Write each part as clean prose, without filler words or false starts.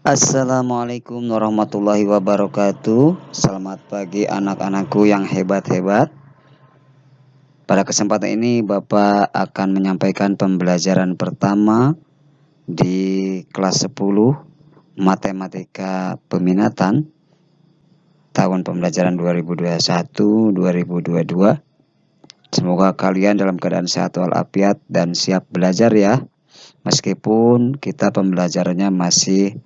Assalamualaikum warahmatullahi wabarakatuh. Selamat pagi anak-anakku yang hebat-hebat. Pada kesempatan ini Bapak akan menyampaikan pembelajaran pertama di kelas 10 Matematika Peminatan tahun pembelajaran 2021-2022. Semoga kalian dalam keadaan sehat walafiat dan siap belajar ya. Meskipun kita pembelajarannya masih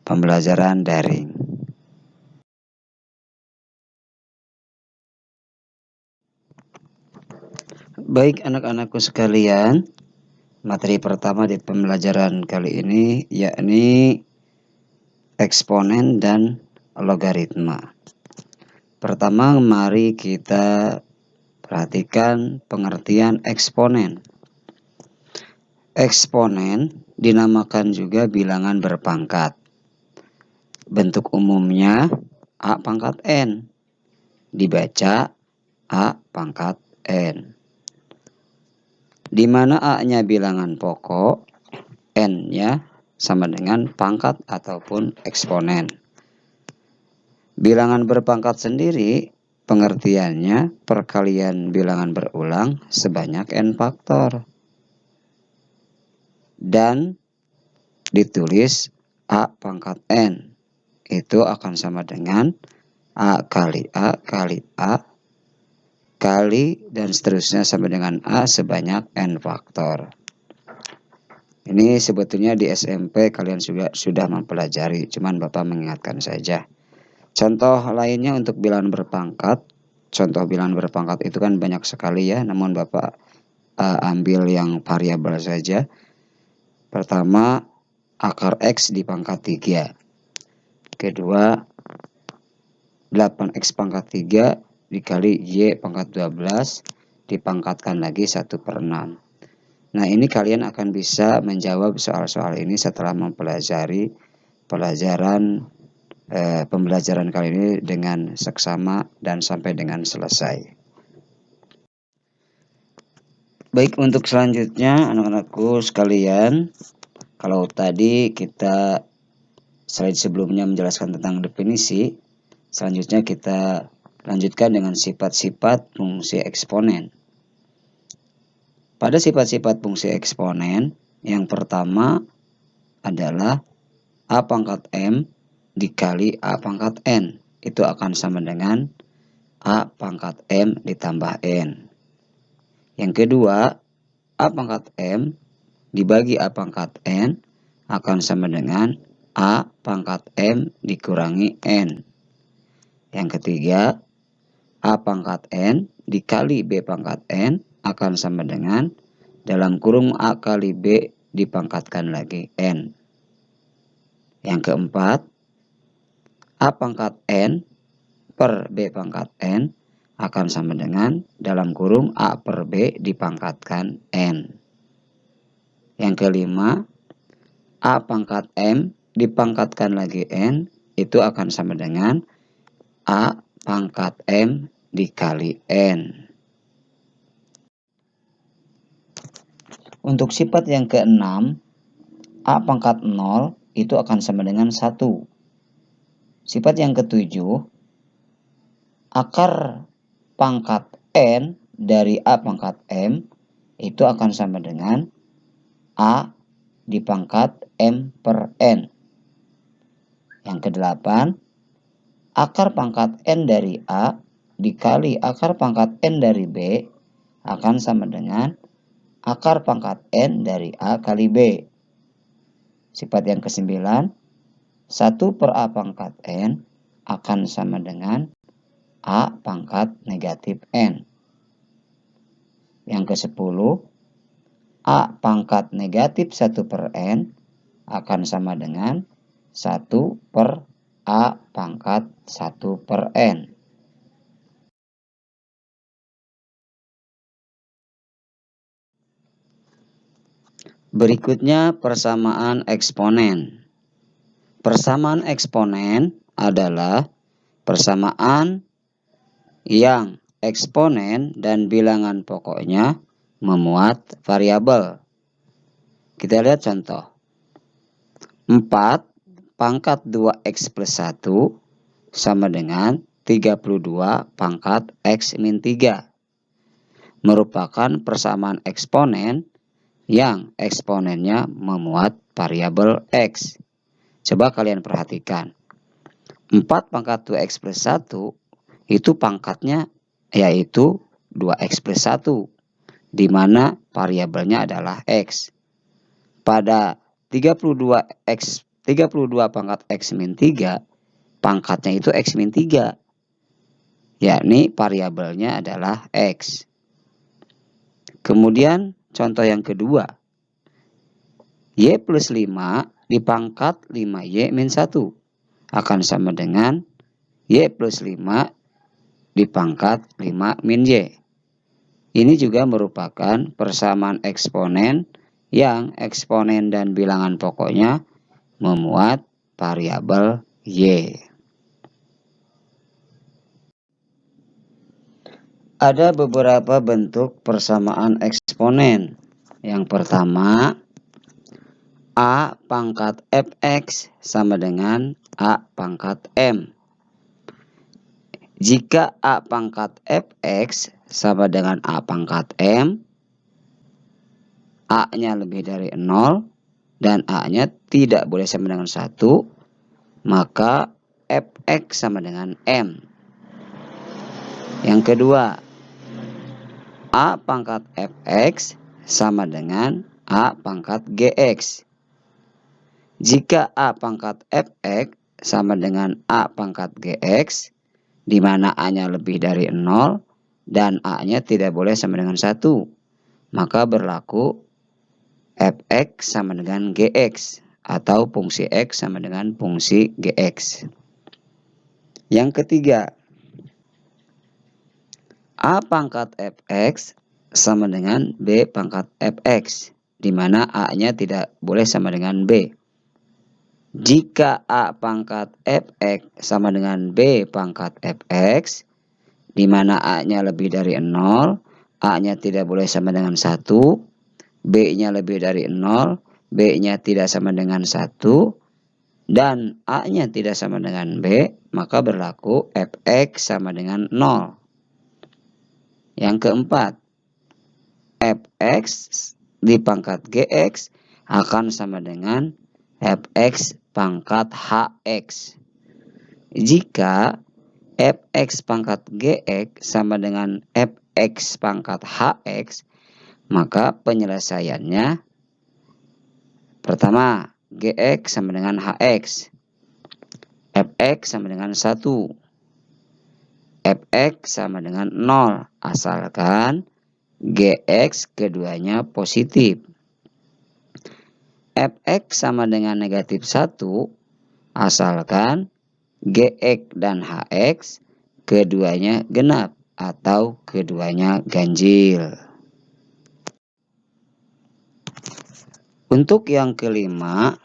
pembelajaran daring. Baik anak-anakku sekalian, materi pertama di pembelajaran kali ini yakni eksponen dan logaritma. Pertama, mari kita perhatikan pengertian eksponen. Eksponen dinamakan juga bilangan berpangkat. Bentuk umumnya A pangkat N, dibaca A pangkat N. Di mana A-nya bilangan pokok, N-nya sama dengan pangkat ataupun eksponen. Bilangan berpangkat sendiri pengertiannya perkalian bilangan berulang sebanyak N faktor. Dan ditulis A pangkat N. Itu akan sama dengan A kali A kali A kali dan seterusnya sama dengan A sebanyak N faktor. Ini sebetulnya di SMP kalian juga sudah mempelajari, cuman Bapak mengingatkan saja. Contoh lainnya untuk bilangan berpangkat. Contoh bilangan berpangkat itu kan banyak sekali ya, namun Bapak ambil yang variabel saja. Pertama, akar X di pangkat 3. Kedua, 8X pangkat 3 dikali Y pangkat 12 dipangkatkan lagi 1/6. Nah, ini kalian akan bisa menjawab soal-soal ini setelah mempelajari pembelajaran kali ini dengan seksama dan sampai dengan selesai. Baik, untuk selanjutnya anak-anakku sekalian, kalau tadi kita slide sebelumnya menjelaskan tentang definisi, selanjutnya kita lanjutkan dengan sifat-sifat fungsi eksponen. Pada sifat-sifat fungsi eksponen, yang pertama adalah A pangkat M dikali A pangkat N. Itu akan sama dengan A pangkat M ditambah N. Yang kedua, A pangkat M dibagi A pangkat N akan sama dengan A pangkat M dikurangi N. Yang ketiga, A pangkat N dikali B pangkat N akan sama dengan dalam kurung A kali B dipangkatkan lagi N. Yang keempat, A pangkat N per B pangkat N akan sama dengan dalam kurung A per B dipangkatkan N. Yang kelima, A pangkat M dipangkatkan lagi N itu akan sama dengan A pangkat M dikali N. Untuk sifat yang keenam, A pangkat 0 itu akan sama dengan 1. Sifat yang ketujuh, akar pangkat N dari A pangkat M itu akan sama dengan A dipangkat M per N. Yang kedelapan, akar pangkat N dari A dikali akar pangkat N dari B akan sama dengan akar pangkat N dari A kali B. Sifat yang kesembilan, 1 per A pangkat N akan sama dengan A pangkat negatif N. Yang ke-10, A pangkat negatif 1 per N akan sama dengan 1 per A pangkat 1 per N. Berikutnya persamaan eksponen. Persamaan eksponen adalah persamaan yang eksponen dan bilangan pokoknya memuat variabel. Kita lihat contoh. 4 pangkat 2x plus 1 sama dengan 32 pangkat x min 3. Merupakan persamaan eksponen yang eksponennya memuat variabel x. Coba kalian perhatikan. 4 pangkat 2x plus 1 itu pangkatnya yaitu 2x plus 1. Di mana variabelnya adalah x. Pada 32 pangkat x min 3, pangkatnya itu x min 3. Yakni variabelnya adalah x. Kemudian contoh yang kedua. Y plus 5 dipangkat 5y min 1 akan sama dengan y plus 5 dipangkat 5 min y. Ini juga merupakan persamaan eksponen yang eksponen dan bilangan pokoknya memuat variabel y. Ada beberapa bentuk persamaan eksponen. Yang pertama, A pangkat fx sama dengan A pangkat m. Jika A pangkat fx sama dengan A pangkat m, A-nya lebih dari 0 dan A-nya tidak boleh sama dengan 1, maka fx sama dengan m. Yang kedua, A pangkat fx sama dengan A pangkat gx. Jika A pangkat fx sama dengan A pangkat gx, di mana A-nya lebih dari 0 dan A-nya tidak boleh sama dengan 1, maka berlaku fx sama dengan gx atau fungsi x sama dengan fungsi gx. Yang ketiga, A pangkat fx sama dengan B pangkat fx, di mana A-nya tidak boleh sama dengan B. Jika A pangkat fx sama dengan B pangkat fx, di mana A-nya lebih dari 0, A-nya tidak boleh sama dengan 1, B-nya lebih dari 0, B-nya tidak sama dengan 1, dan A-nya tidak sama dengan B, maka berlaku fx sama dengan 0. Yang keempat, fx dipangkat gx akan sama dengan fx pangkat hx. Jika fx pangkat gx sama dengan fx pangkat hx, maka penyelesaiannya pertama, gx sama dengan hx. Fx sama dengan 1. Fx sama dengan 0, asalkan gx keduanya positif. Fx sama dengan negatif 1, asalkan gx dan hx keduanya genap atau keduanya ganjil. Untuk yang kelima,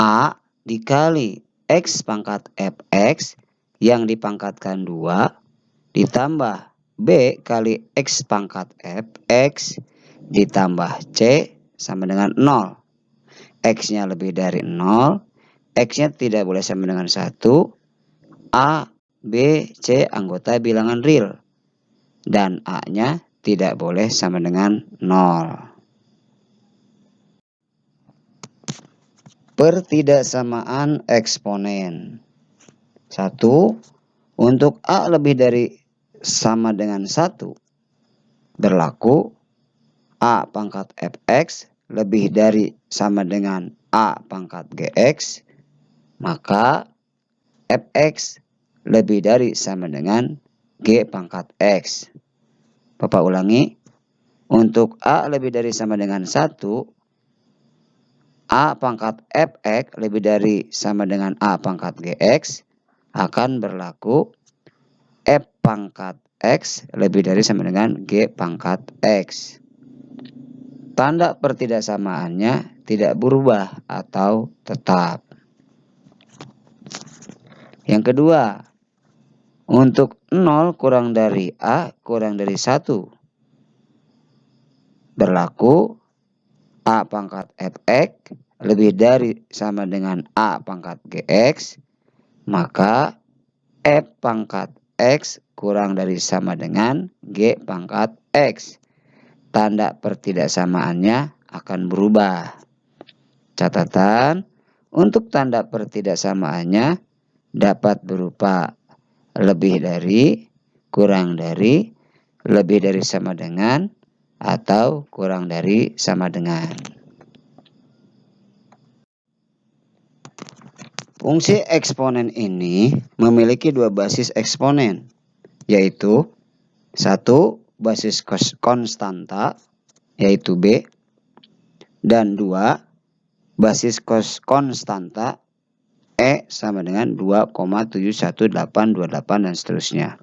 A dikali x pangkat fx yang dipangkatkan 2 ditambah B kali x pangkat fx ditambah c sama dengan 0. X-nya lebih dari 0, X-nya tidak boleh sama dengan 1, A, B, C anggota bilangan real, dan A-nya tidak boleh sama dengan 0. Pertidaksamaan eksponen. 1. Untuk A lebih dari sama dengan 1, berlaku A pangkat fx lebih dari sama dengan A pangkat gx, maka fx lebih dari sama dengan g pangkat x. Bapak ulangi, untuk A lebih dari sama dengan 1, A pangkat fx lebih dari sama dengan A pangkat gx akan berlaku f pangkat x lebih dari sama dengan g pangkat x. Tanda pertidaksamaannya tidak berubah atau tetap. Yang kedua, untuk 0 kurang dari A kurang dari 1, berlaku A pangkat fx lebih dari sama dengan A pangkat GX, maka F pangkat X kurang dari sama dengan G pangkat X. Tanda pertidaksamaannya akan berubah. Catatan, untuk tanda pertidaksamaannya dapat berupa lebih dari, kurang dari, lebih dari sama dengan, atau kurang dari sama dengan. Fungsi eksponen ini memiliki dua basis eksponen, yaitu satu basis konstanta, yaitu B, dan dua basis konstanta E sama dengan 2,71828 dan seterusnya.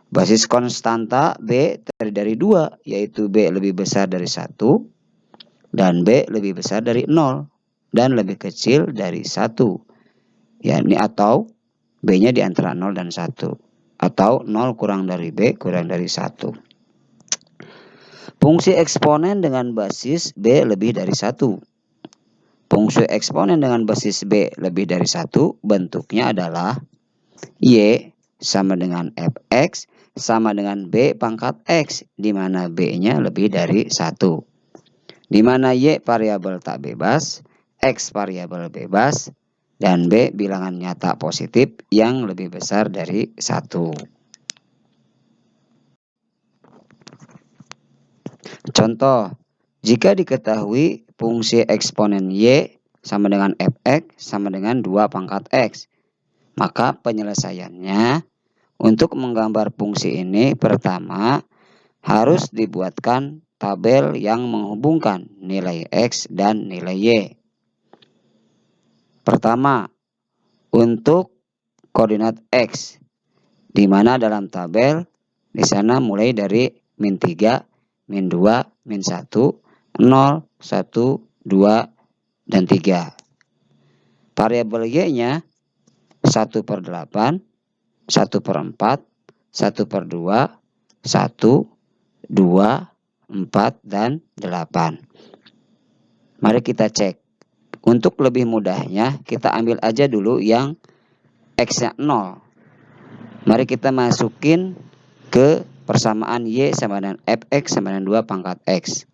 Basis konstanta B terdiri dari 2, yaitu B lebih besar dari 1 dan B lebih besar dari 0 dan lebih kecil dari 1. Yakni atau B-nya di antara 0 dan 1. Atau 0 kurang dari B kurang dari 1. Fungsi eksponen dengan basis B lebih dari 1. Fungsi eksponen dengan basis B lebih dari 1 bentuknya adalah Y sama dengan Fx sama dengan B pangkat X, di mana B-nya lebih dari 1. Di mana Y variabel tak bebas, X variabel bebas, dan B bilangan nyata positif yang lebih besar dari 1. Contoh, jika diketahui fungsi eksponen Y sama dengan Fx sama dengan 2 pangkat X, maka penyelesaiannya untuk menggambar fungsi ini pertama harus dibuatkan tabel yang menghubungkan nilai X dan nilai Y. Pertama, untuk koordinat X, di mana dalam tabel di sana mulai dari min 3, min 2, min 1, 0, 1, 2, dan 3. Variabel Y-nya 1/8, 1/4, 1/2, 1, 2, 4, dan 8. Mari kita cek. Untuk lebih mudahnya, kita ambil aja dulu yang X-nya 0. Mari kita masukin ke persamaan Y sama dengan Fx sama dengan 2 pangkat X.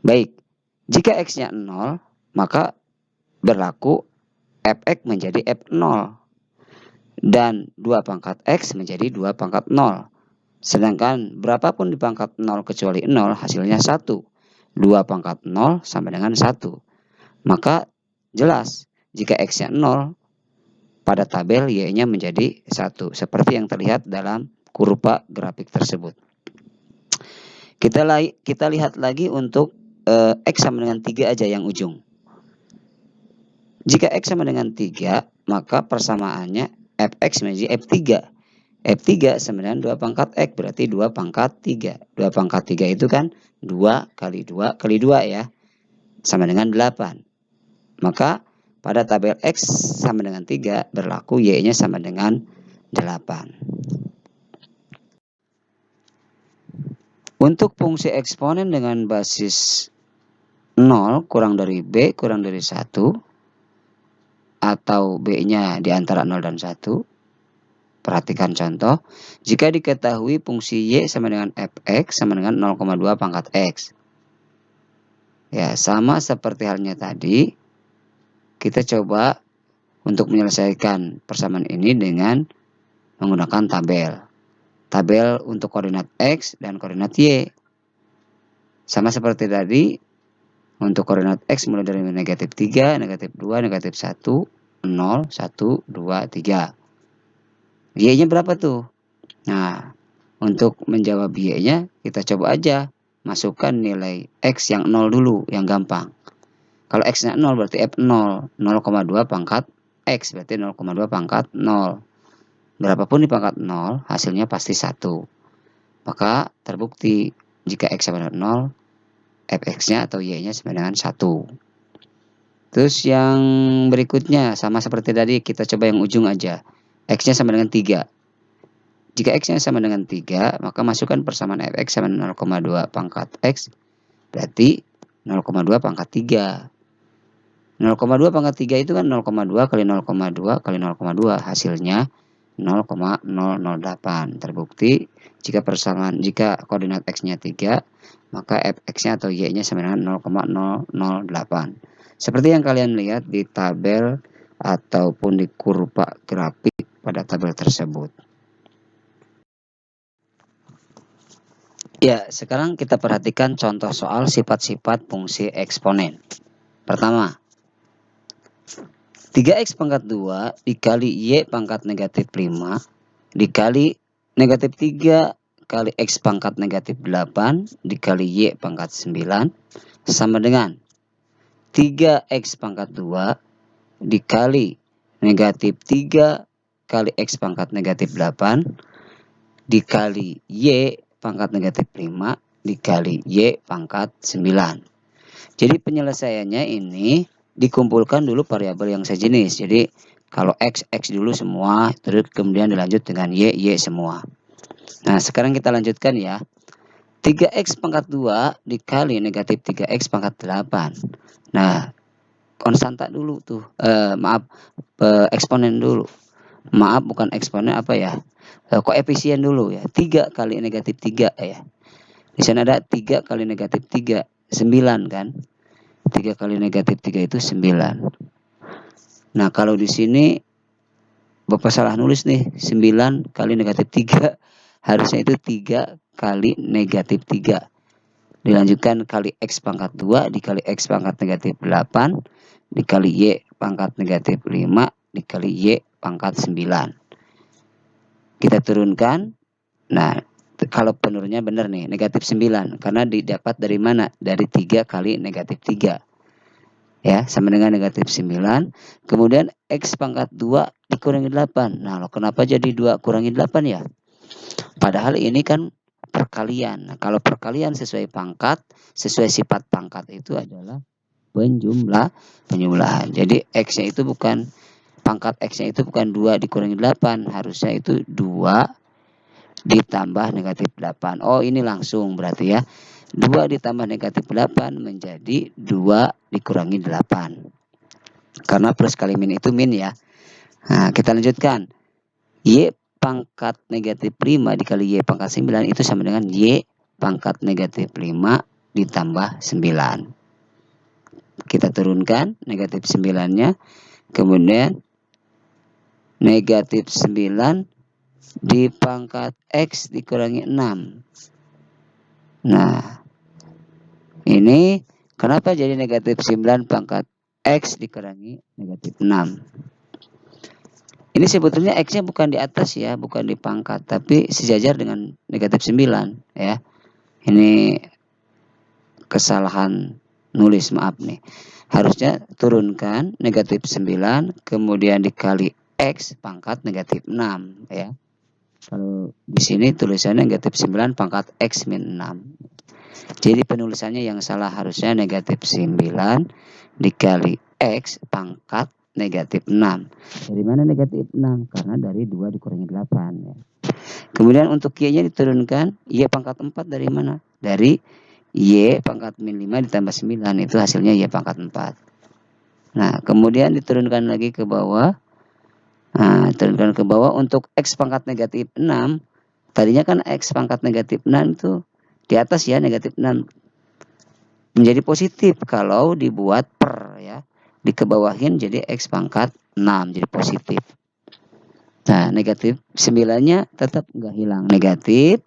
Baik, jika X-nya 0, maka berlaku Fx menjadi F0. Dan 2 pangkat X menjadi 2 pangkat 0. Sedangkan berapapun di pangkat 0 kecuali 0 hasilnya 1. 2 pangkat 0 sama dengan 1. Maka jelas jika X-nya 0 pada tabel Y-nya menjadi 1. Seperti yang terlihat dalam kurva grafik tersebut. Kita lihat lagi untuk X sama dengan 3 aja yang ujung. Jika X sama dengan 3, maka persamaannya Fx menjadi F3. F3 sama dengan 2 pangkat X, berarti 2 pangkat 3. 2 pangkat 3 itu kan 2 kali 2 kali 2 ya, sama dengan 8. Maka pada tabel X sama dengan 3 berlaku Y-nya sama dengan 8. Untuk fungsi eksponen dengan basis 0 kurang dari B kurang dari 1, atau B-nya di antara 0 dan 1, perhatikan contoh, jika diketahui fungsi Y sama dengan Fx sama dengan 0,2 pangkat X. Ya, sama seperti halnya tadi, kita coba untuk menyelesaikan persamaan ini dengan menggunakan tabel. Tabel untuk koordinat X dan koordinat Y. Sama seperti tadi, untuk koordinat X mulai dari negatif 3, negatif 2, negatif 1, 0, 1, 2, 3. Y-nya berapa tuh? Nah, untuk menjawab Y-nya, kita coba aja masukkan nilai X yang 0 dulu, yang gampang. Kalau X-nya 0 berarti F0, 0,2 pangkat X, berarti 0,2 pangkat 0. Berapapun di pangkat 0, hasilnya pasti 1. Maka terbukti jika X sama dengan 0, Fx-nya atau Y-nya sama dengan 1. Terus yang berikutnya, sama seperti tadi, kita coba yang ujung aja. X-nya sama dengan 3. Jika X-nya sama dengan 3, maka masukkan persamaan Fx sama dengan 0,2 pangkat X, berarti 0,2 pangkat 3. 0,2 pangkat 3 itu kan 0,2 kali 0,2 kali 0,2, hasilnya 0,008. Terbukti jika koordinat X-nya 3, maka Fx-nya atau Y-nya sama dengan 0,008. Seperti yang kalian lihat di tabel ataupun di kurva grafik pada tabel tersebut. Ya, sekarang kita perhatikan contoh soal sifat-sifat fungsi eksponen. Pertama, 3x pangkat 2 dikali y pangkat negatif 5 dikali negatif 3 kali x pangkat negatif 8 dikali y pangkat 9 sama dengan 3x pangkat 2 dikali negatif 3 kali x pangkat negatif 8 dikali y pangkat negatif 5 dikali y pangkat 9. Jadi penyelesaiannya ini dikumpulkan dulu variabel yang sejenis. Jadi kalau x dulu semua, terus kemudian dilanjut dengan y semua. Nah, sekarang kita lanjutkan ya. 3x pangkat 2 dikali negatif 3x pangkat 8. Nah, konstanta dulu tuh. Eksponen dulu. Maaf, bukan eksponen, apa ya? Koefisien dulu ya. 3 kali negatif 3 ya. Di sana ada 3 kali negatif 3, 9 kan? 3 kali negatif 3 itu 9. Nah, kalau di sini Bapak salah nulis nih, 9 kali negatif 3. Harusnya itu 3 kali negatif 3. Dilanjutkan kali X pangkat 2 dikali X pangkat negatif 8 dikali Y pangkat negatif 5 dikali Y pangkat 9. Kita turunkan. Nah, kalau penurunnya benar nih, negatif 9. Karena didapat dari mana? Dari 3 kali negatif 3. Ya, sama dengan negatif 9. Kemudian X pangkat 2 dikurangi 8. Nah, kenapa jadi 2 kurangi 8 ya? Padahal ini kan perkalian. Nah, kalau perkalian sesuai pangkat, sesuai sifat pangkat itu adalah penjumlahan. Jadi X-nya itu bukan, pangkat X-nya itu bukan 2 dikurangi 8. Harusnya itu 2 ditambah negatif 8. Oh, ini langsung berarti ya. 2 ditambah negatif 8 menjadi 2 dikurangi 8. Karena plus kali min itu min ya. Nah, kita lanjutkan. Y pangkat negatif 5 dikali Y pangkat 9 itu sama dengan Y pangkat negatif 5 ditambah 9. Kita turunkan negatif 9-nya. Kemudian negatif 9 di pangkat X dikurangi 6. Nah, ini kenapa jadi negatif 9 pangkat X dikurangi negatif 6? Ini sebetulnya X-nya bukan di atas ya, bukan di pangkat, tapi sejajar dengan negatif 9 ya. Ini kesalahan nulis, maaf nih. Harusnya turunkan negatif 9, kemudian dikali X pangkat negatif 6 ya. Kalau di sini tulisannya negatif 9 pangkat X min 6. Jadi penulisannya yang salah, harusnya negatif 9 dikali X pangkat negatif 6. Dari mana negatif 6? Karena dari 2 dikurangi 8 ya. Kemudian untuk Y-nya diturunkan, Y pangkat 4 dari mana? Dari Y pangkat min 5 ditambah 9, itu hasilnya Y pangkat 4. Nah, kemudian diturunkan lagi ke bawah. Nah, turunkan ke bawah untuk X pangkat negatif 6. Tadinya kan X pangkat negatif 6 itu di atas ya, negatif 6. Menjadi positif kalau dibuat per ya. Dikebawahin jadi X pangkat 6, jadi positif. Nah, negatif 9-nya tetap nggak hilang, negatif.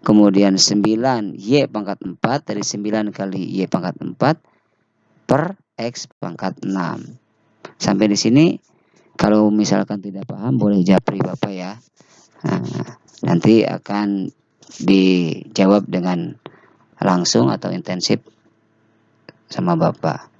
Kemudian 9 Y pangkat 4, dari 9 kali Y pangkat 4 per X pangkat 6. Sampai di sini kalau misalkan tidak paham boleh japri Bapak ya. Nah, nanti akan dijawab dengan langsung atau intensif sama Bapak.